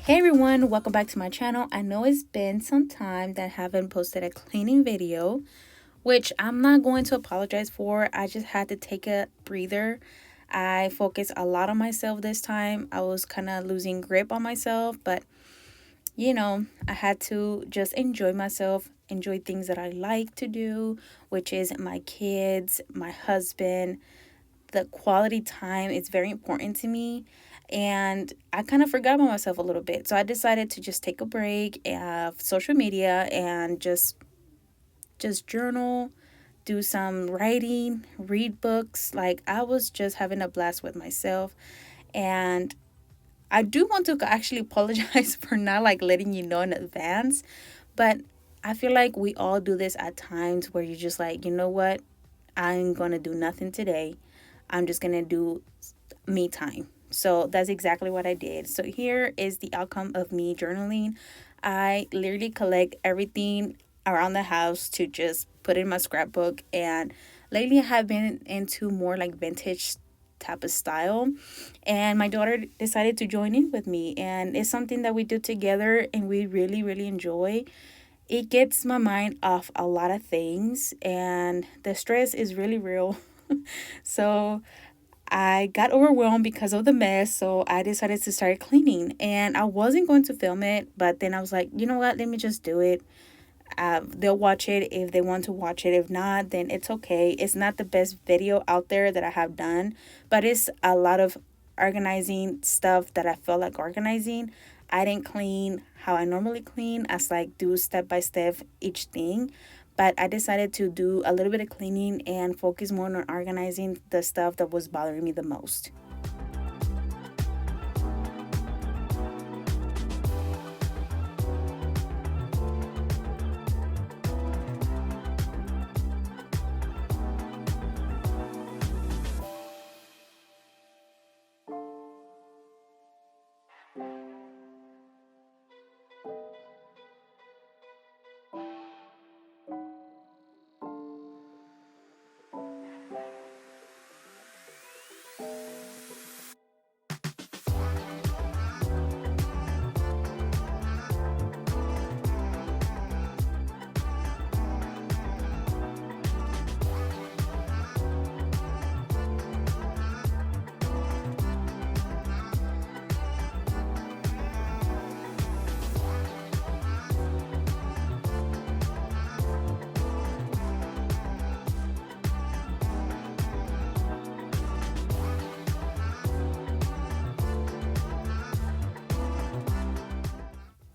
Hey everyone, welcome back to my channel. I know it's been some time that I haven't posted a cleaning video, which I'm not going to apologize for. I just had to take a breather. I focused a lot on myself this time. I was kind of losing grip on myself, but I had to just enjoy myself, enjoy things that I like to do, which is my kids, my husband. The quality time is very important to me, and I kind of forgot about myself a little bit. So I decided to just take a break of social media and just journal, do some writing, read books. Like, I was just having a blast with myself. And I do want to actually apologize for not like letting you know in advance, but I feel like we all do this at times where you're just like, you know what? I'm going to do nothing today. I'm just going to do me time. So that's exactly what I did. So here is the outcome of me journaling. I literally collect everything around the house to just put in my scrapbook. And lately I have been into more like vintage type of style. And my daughter decided to join in with me. And it's something that we do together and we really, really enjoy. It gets my mind off a lot of things. And the stress is really real. So I got overwhelmed because of the mess, so I decided to start cleaning. And I wasn't going to film it, but then I was like, you know what? Let me just do it. They'll watch it if they want to watch it. If not, then it's okay. It's not the best video out there that I have done, but it's a lot of organizing stuff that I felt like organizing. I didn't clean how I normally clean, as like do step by step each thing. But I decided to do a little bit of cleaning and focus more on organizing the stuff that was bothering me the most.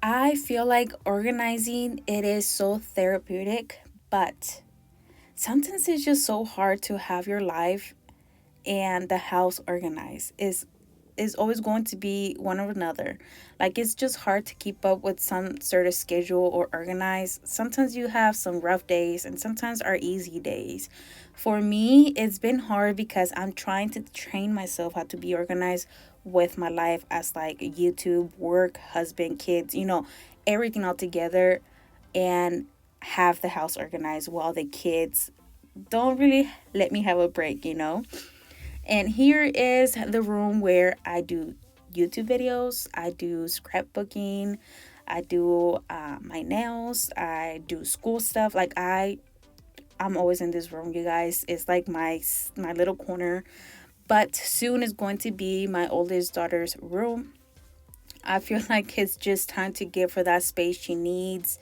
I feel like organizing it is so therapeutic, but sometimes it's just so hard to have your life and the house organized. Is always going to be one or another. Like, it's just hard to keep up with some sort of schedule or organize. Sometimes you have some rough days and sometimes are easy days. For me, it's been hard because I'm trying to train myself how to be organized with my life, as like YouTube, work, husband, kids, everything all together, and have the house organized while the kids don't really let me have a break. And here is the room where I do YouTube videos, I do scrapbooking, I do my nails, I do school stuff. Like, I'm always in this room, you guys. It's like my little corner. But soon is going to be my oldest daughter's room. I feel like it's just time to give her that space she needs.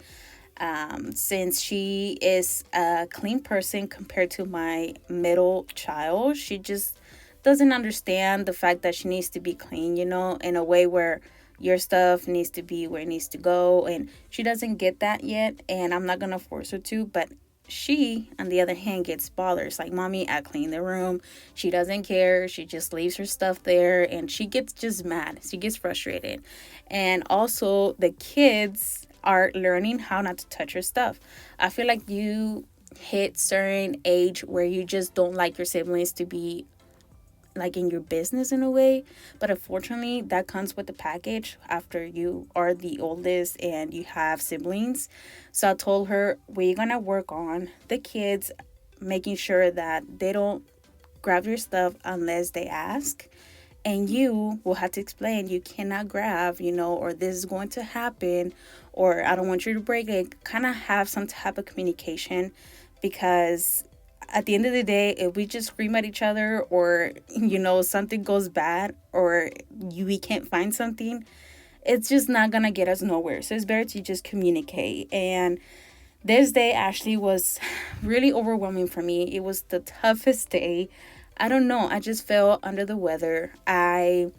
Since she is a clean person compared to my middle child, she just doesn't understand the fact that she needs to be clean, in a way where your stuff needs to be where it needs to go. And she doesn't get that yet. And I'm not going to force her to. But she, on the other hand, gets bothered. It's like, Mommy, I clean the room. She doesn't care. She just leaves her stuff there. And she gets just mad. She gets frustrated. And also, the kids are learning how not to touch her stuff. I feel like you hit certain age where you just don't like your siblings to be like in your business in a way, but unfortunately that comes with the package after you are the oldest and you have siblings. So I told her, we're gonna work on the kids, making sure that they don't grab your stuff unless they ask, and you will have to explain you cannot grab, or this is going to happen, or I don't want you to break it. Kind of have some type of communication, because at the end of the day, if we just scream at each other, or something goes bad, or we can't find something, it's just not gonna get us nowhere. So it's better to just communicate. And this day actually was really overwhelming for me. It was the toughest day. I don't know. I just felt under the weather. I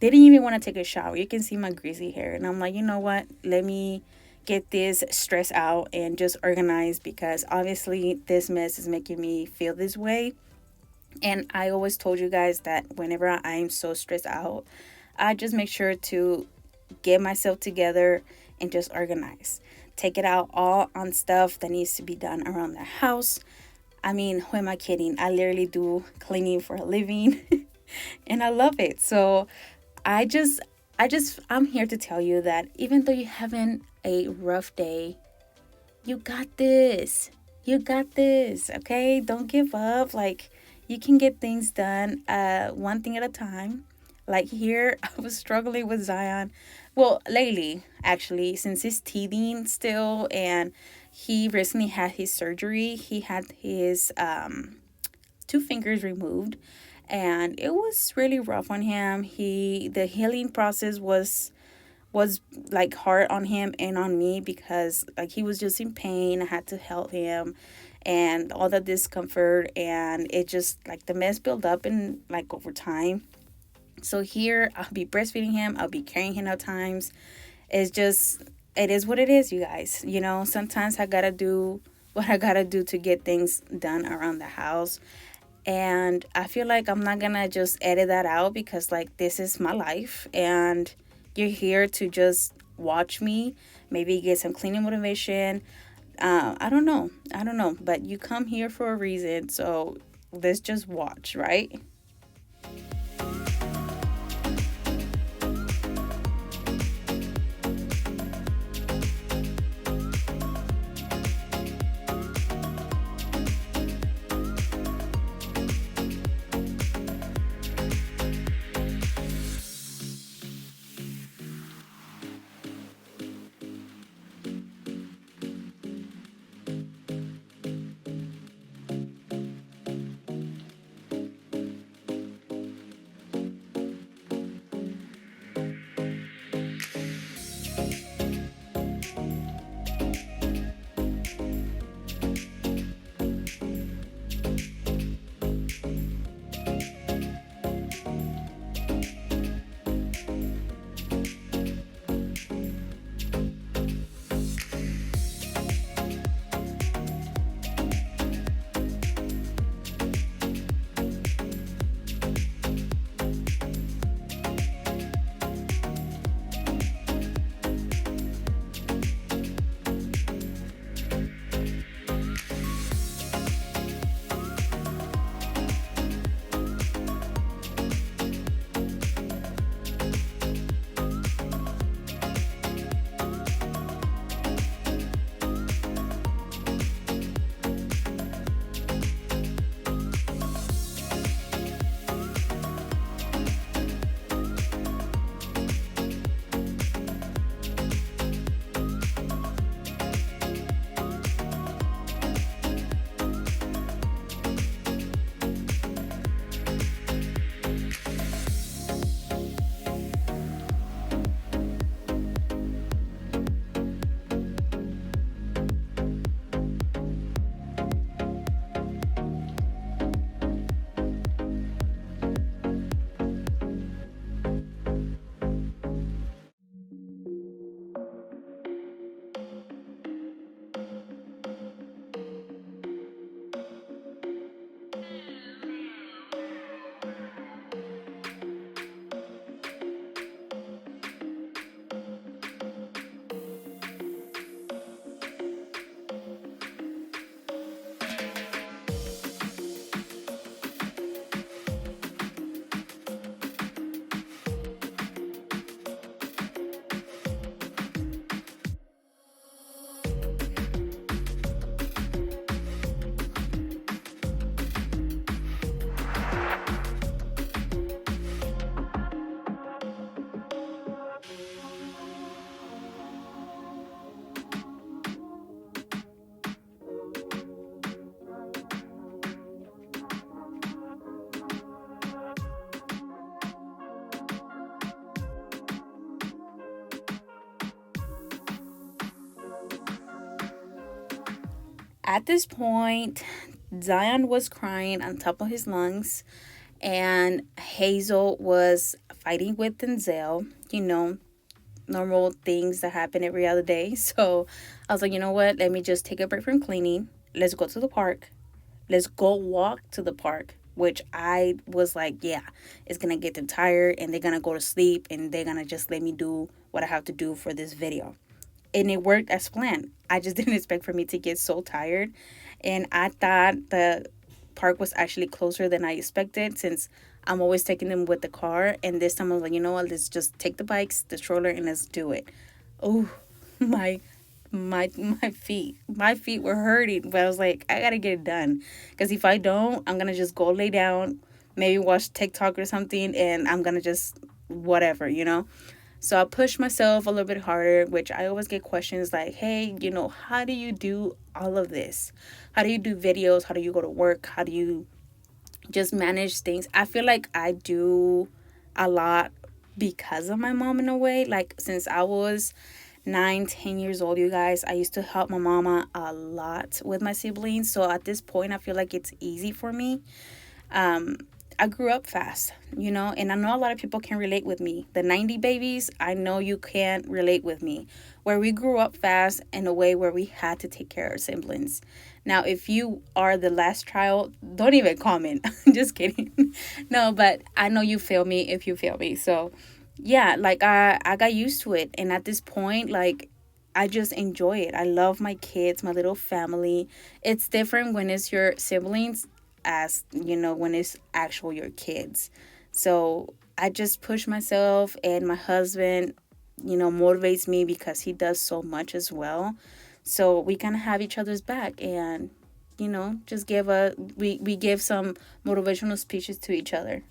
didn't even want to take a shower. You can see my greasy hair. And I'm like, you know what? Let me get this stress out and just organize, because obviously this mess is making me feel this way. And I always told you guys that whenever I am so stressed out, I just make sure to get myself together and just organize. Take it out all on stuff that needs to be done around the house. I mean, who am I kidding? I literally do cleaning for a living and I love it. So I just I'm here to tell you that even though you're having a rough day, you got this. You got this, okay? Don't give up. Like, you can get things done one thing at a time. Like here, I was struggling with Zion. Well, lately, actually, since he's teething still, and he recently had his surgery. He had his two fingers removed, and it was really rough on him. The healing process was like hard on him and on me, because like he was just in pain. I had to help him and all the discomfort, and it just like the mess built up in like over time. So here I'll be breastfeeding him, I'll be carrying him at times. It's just, it is what it is, you guys. Sometimes I gotta do what I gotta do to get things done around the house. And I feel like I'm not gonna just edit that out, because like this is my life and you're here to just watch me, maybe get some cleaning motivation. I don't know. I don't know. But you come here for a reason. So let's just watch, right? At this point, Zion was crying on top of his lungs, and Hazel was fighting with Denzel, normal things that happen every other day. So I was like, you know what? Let me just take a break from cleaning. Let's go to the park. Let's go walk to the park. Which I was like, yeah, it's gonna get them tired and they're gonna go to sleep and they're gonna just let me do what I have to do for this video. And it worked as planned. I just didn't expect for me to get so tired. And I thought the park was actually closer than I expected, since I'm always taking them with the car. And this time I was like, you know what, let's just take the bikes, the stroller, and let's do it. Oh, my my feet were hurting, but I was like, I gotta get it done, because if I don't, I'm gonna just go lay down, maybe watch TikTok or something, and I'm gonna just whatever. So I pushed myself a little bit harder, which I always get questions like, hey, how do you do all of this? How do you do videos? How do you go to work? How do you just manage things? I feel like I do a lot because of my mom, in a way. Like, since I was 9, 10 years old, you guys, I used to help my mama a lot with my siblings. So at this point, I feel like it's easy for me. I grew up fast, and I know a lot of people can relate with me. The 90 babies, I know you can't relate with me. Where we grew up fast in a way where we had to take care of our siblings. Now, if you are the last child, don't even comment. Just kidding. No, but I know you feel me if you feel me. So, yeah, like I got used to it. And at this point, like, I just enjoy it. I love my kids, my little family. It's different when it's your siblings, as when it's actual your kids. So I just push myself, and my husband motivates me because he does so much as well. So we kind of have each other's back, and just we give some motivational speeches to each other.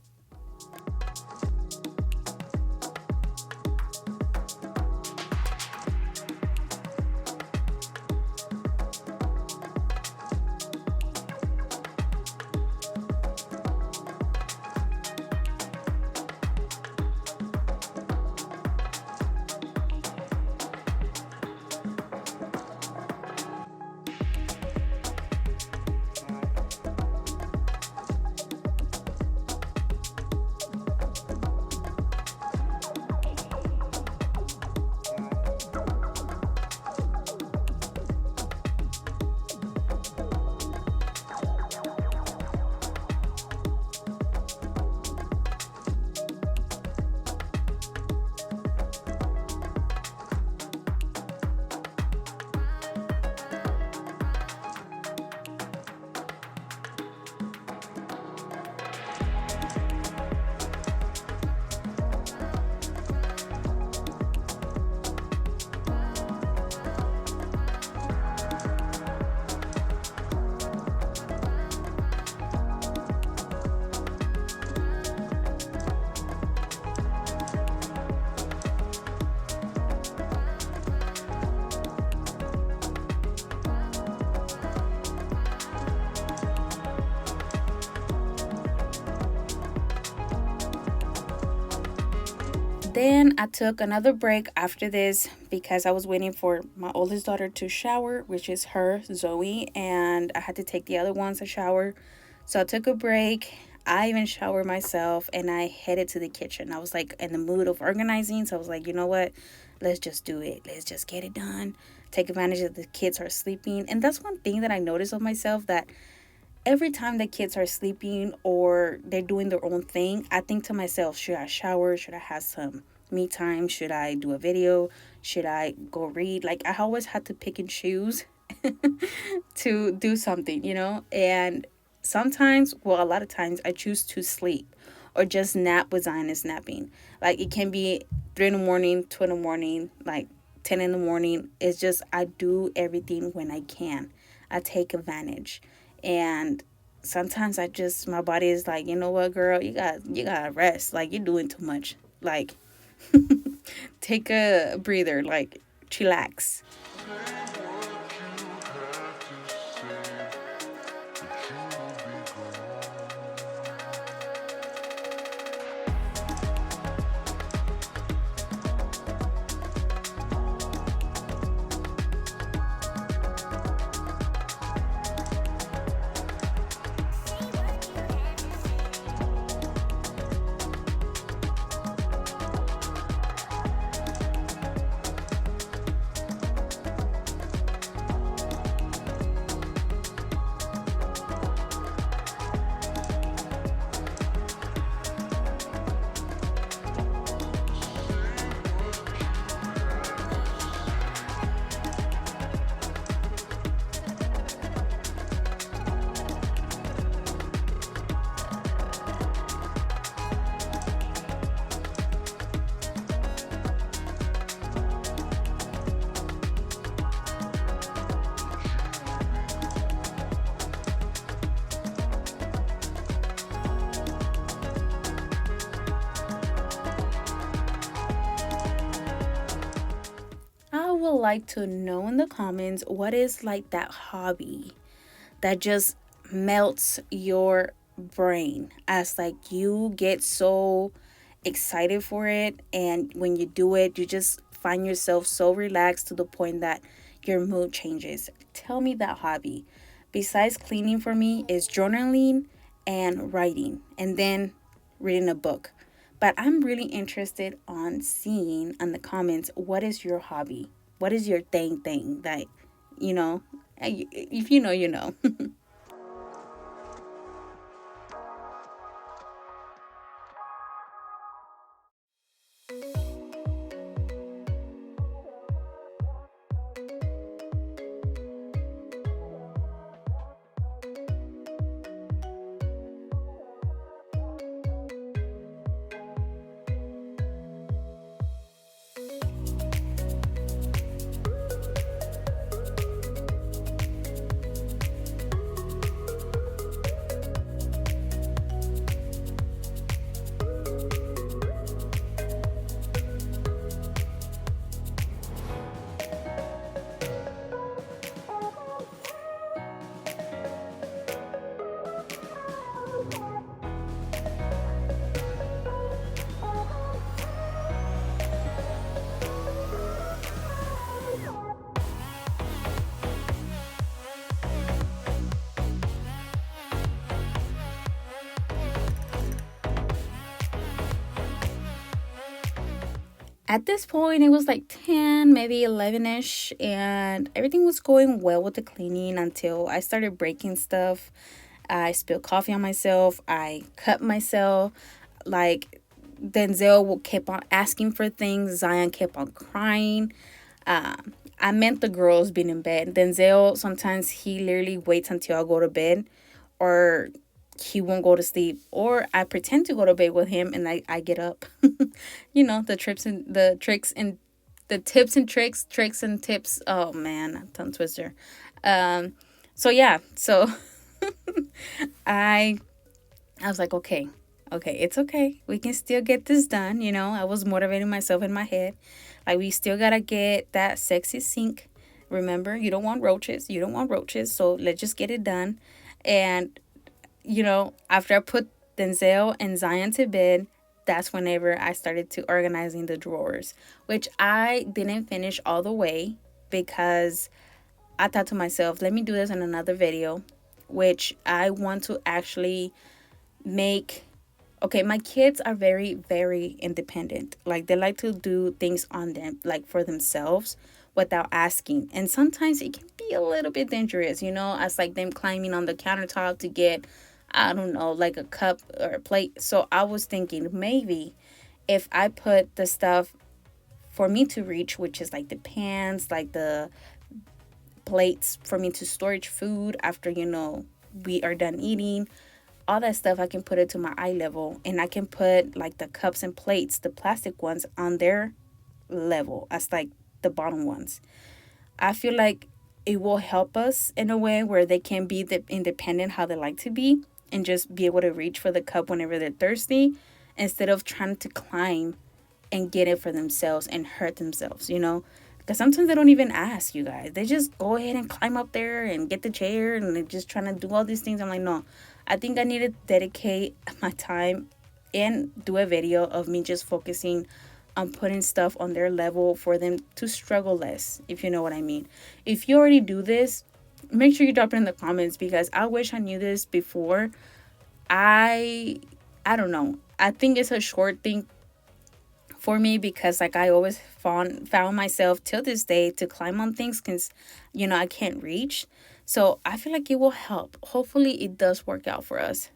Then I took another break after this because I was waiting for my oldest daughter to shower, which is her, Zoe, and I had to take the other ones a shower. So I took a break. I even showered myself and I headed to the kitchen. I was like in the mood of organizing. So I was like, you know what? Let's just do it. Let's just get it done. Take advantage of the kids are sleeping. And that's one thing that I noticed of myself, that every time the kids are sleeping or they're doing their own thing, I think to myself, should I shower? Should I have some me time? Should I do a video? Should I go read? Like, I always had to pick and choose to do something. And sometimes, well, a lot of times, I choose to sleep or just nap when Zion is napping. Like, it can be 3 in the morning, 2 in the morning, like 10 in the morning. It's just, I do everything when I can. I take advantage. And sometimes my body is like, you know what, girl, you gotta rest. Like, you're doing too much. Like, take a breather, like, chillax. like to know in the comments what is like that hobby that just melts your brain, as like you get so excited for it, and when you do it you just find yourself so relaxed to the point that your mood changes. Tell me that hobby. Besides cleaning, for me is journaling and writing, and then reading a book. But I'm really interested on seeing in the comments, what is your hobby? What is your thing that, you know, if you know, you know. At this point, it was like 10, maybe 11ish, and everything was going well with the cleaning until I started breaking stuff. I spilled coffee on myself, I cut myself. Like, Denzel kept on asking for things, Zion kept on crying. I meant the girls being in bed. Denzel, sometimes he literally waits until I go to bed, or he won't go to sleep, or I pretend to go to bed with him and I get up. The trips and the tricks and the tips and tricks and tips. Oh man, tongue twister. So yeah, so I I was like, okay, it's okay. We can still get this done. I was motivating myself in my head. Like, we still gotta get that sexy sink. Remember, you don't want roaches. You don't want roaches. So let's just get it done. And after I put Denzel and Zion to bed, that's whenever I started to organizing the drawers, which I didn't finish all the way because I thought to myself, let me do this in another video, which I want to actually make. Okay, my kids are very, very independent. Like, they like to do things on them, like for themselves, without asking. And sometimes it can be a little bit dangerous, as like them climbing on the countertop to get, I don't know, like a cup or a plate. So I was thinking, maybe if I put the stuff for me to reach, which is like the pans, like the plates for me to storage food after, we are done eating, all that stuff, I can put it to my eye level, and I can put like the cups and plates, the plastic ones, on their level as like the bottom ones. I feel like it will help us in a way where they can be the independent how they like to be, and just be able to reach for the cup whenever they're thirsty, instead of trying to climb and get it for themselves and hurt themselves, because sometimes they don't even ask, you guys. They just go ahead and climb up there and get the chair, and they're just trying to do all these things. I'm like, no, I think I need to dedicate my time and do a video of me just focusing on putting stuff on their level for them to struggle less, if you know what I mean. If you already do this, make sure you drop it in the comments, because I wish I knew this before. I don't know. I think it's a short thing for me, because like I always found myself till this day to climb on things because I can't reach. So I feel like it will help. Hopefully it does work out for us.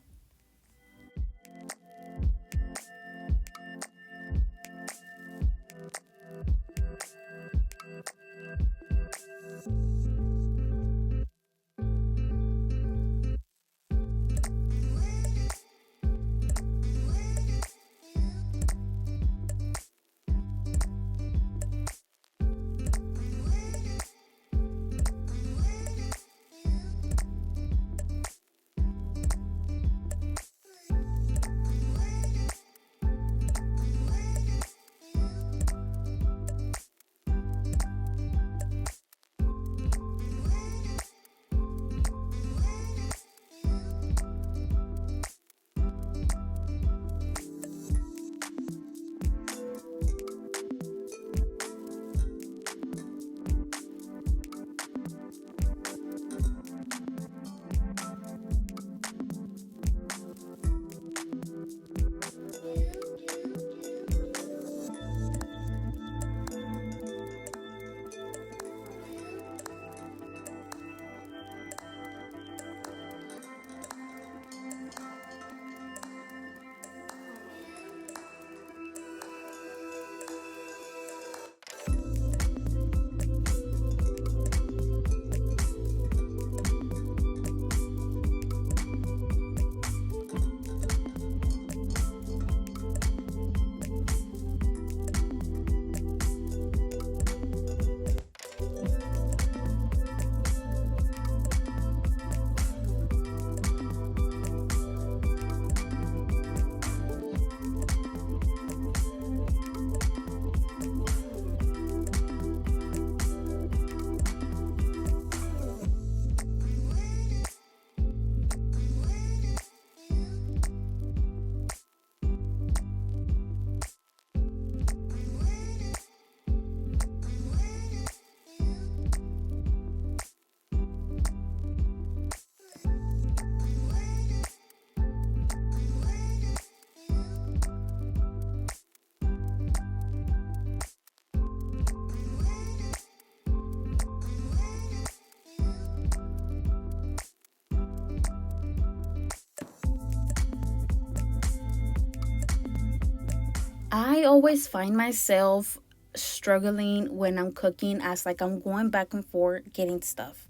I always find myself struggling when I'm cooking, as like I'm going back and forth getting stuff.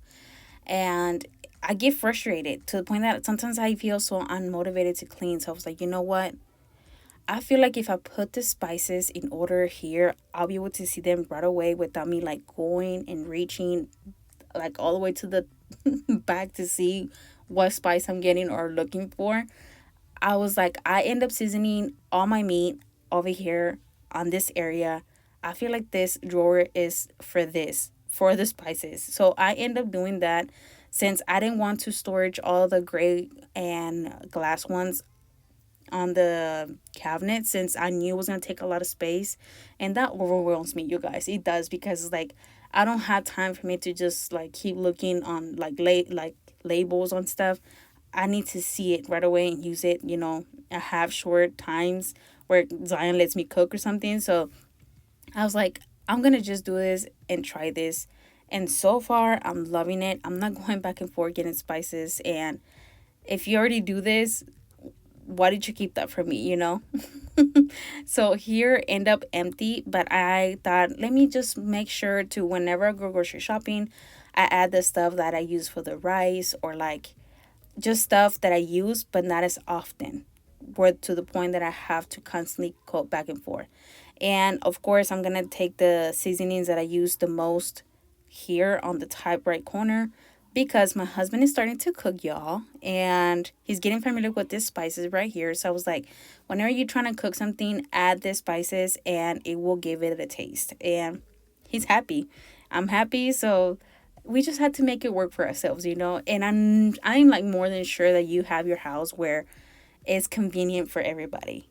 And I get frustrated to the point that sometimes I feel so unmotivated to clean. So I was like, you know what? I feel like if I put the spices in order here, I'll be able to see them right away without me like going and reaching like all the way to the back to see what spice I'm getting or looking for. I was like, I end up seasoning all my meat over here on this area. I feel like this drawer is for this, for the spices. So I end up doing that since I didn't want to storage all the gray and glass ones on the cabinet, since I knew it was going to take a lot of space. And that overwhelms me, you guys. It does, because like I don't have time for me to just like keep looking on like labels on stuff. I need to see it right away and use it. I have short times where Zion lets me cook or something. So I was like, I'm going to just do this and try this. And so far, I'm loving it. I'm not going back and forth getting spices. And if you already do this, why did you keep that from me? So here end up empty, but I thought, let me just make sure to, whenever I go grocery shopping, I add the stuff that I use for the rice, or like just stuff that I use but not as often, where to the point that I have to constantly go back and forth. And of course, I'm gonna take the seasonings that I use the most here on the top right corner, because my husband is starting to cook, y'all, and he's getting familiar with these spices right here. So I was like, whenever you're trying to cook something, add the spices and it will give it a taste. And he's happy. I'm happy. So we just had to make it work for ourselves. And I'm like more than sure that you have your house where it's convenient for everybody.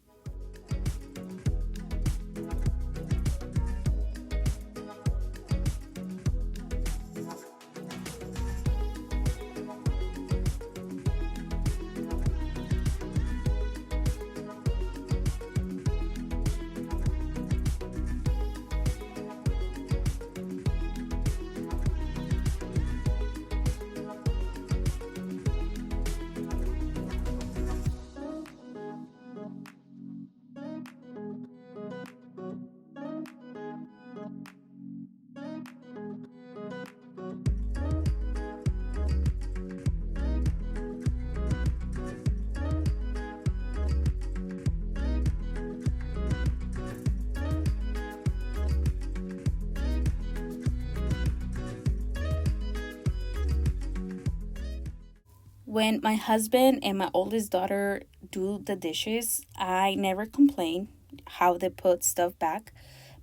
When my husband and my oldest daughter do the dishes, I never complain how they put stuff back,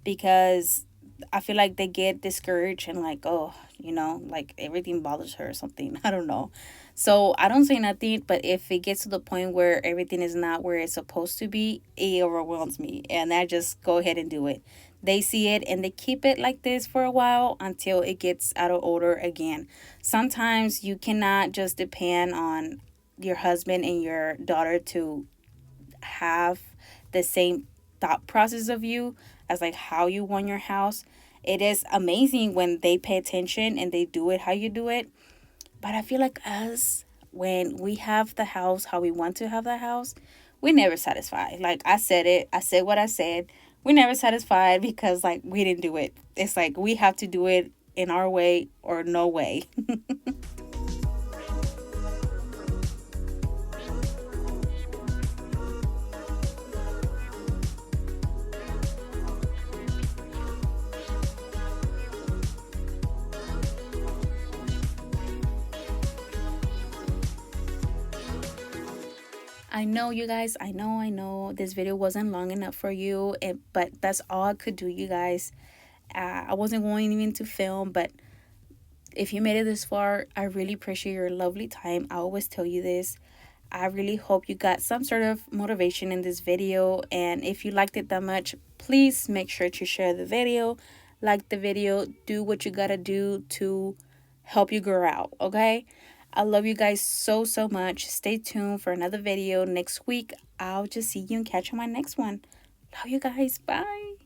because I feel like they get discouraged and like, oh, like everything bothers her or something. I don't know. So I don't say nothing, but if it gets to the point where everything is not where it's supposed to be, it overwhelms me. And I just go ahead and do it. They see it and they keep it like this for a while until it gets out of order again. Sometimes you cannot just depend on your husband and your daughter to have the same thought process of you as like how you want your house. It is amazing when they pay attention and they do it how you do it. But I feel like us, when we have the house how we want to have the house, we never satisfied. Like I said it, I said what I said. We never satisfied because like we didn't do it. It's like we have to do it in our way or no way. I know, you guys. I know. This video wasn't long enough for you, but that's all I could do, you guys. I wasn't going even to film, but if you made it this far, I really appreciate your lovely time. I always tell you this. I really hope you got some sort of motivation in this video. And if you liked it that much, please make sure to share the video, like the video, do what you gotta do to help you grow out, okay? I love you guys so, so much. Stay tuned for another video next week. I'll just see you and catch you on my next one. Love you guys. Bye.